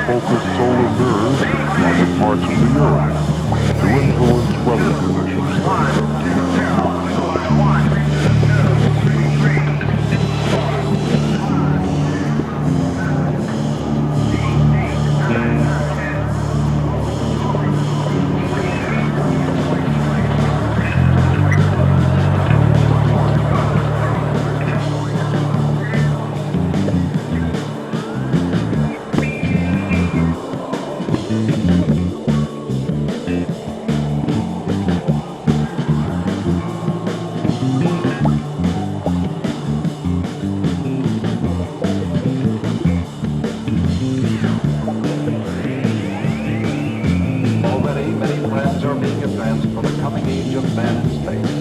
focus solar mirrors on the parts of the Earth to influence weather conditions there. Already, many plans are being advanced for the coming age of man in space.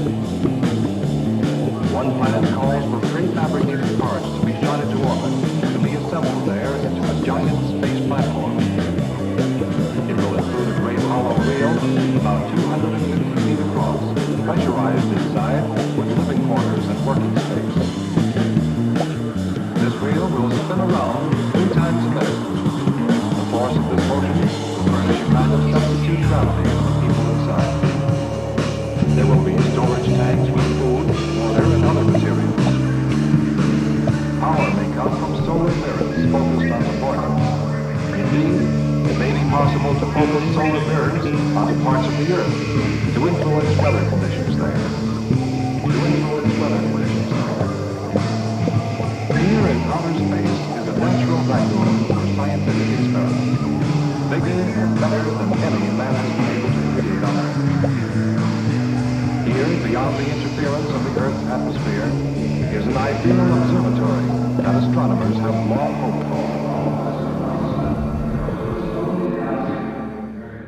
One plan calls for prefabricated parts to be shot into orbit, to be assembled there into a giant space platform. It will include a great hollow reel about 250 feet across, pressurized inside with living quarters and working space. This reel will spin around 3 times a minute. The force of this motion will furnish a kind of substitute gravity for the people inside. There will be storage tanks with food, water, and other materials. Power may come from solar mirrors focused on the boiler. Indeed, it may be possible to focus solar mirrors onto parts of the Earth to influence weather conditions there. Here in outer space is a natural vacuum for scientific experiment, bigger and better than any man has been able to create on Earth. Here, beyond the interference of the Earth's atmosphere, is an ideal observatory that astronomers have long hoped for.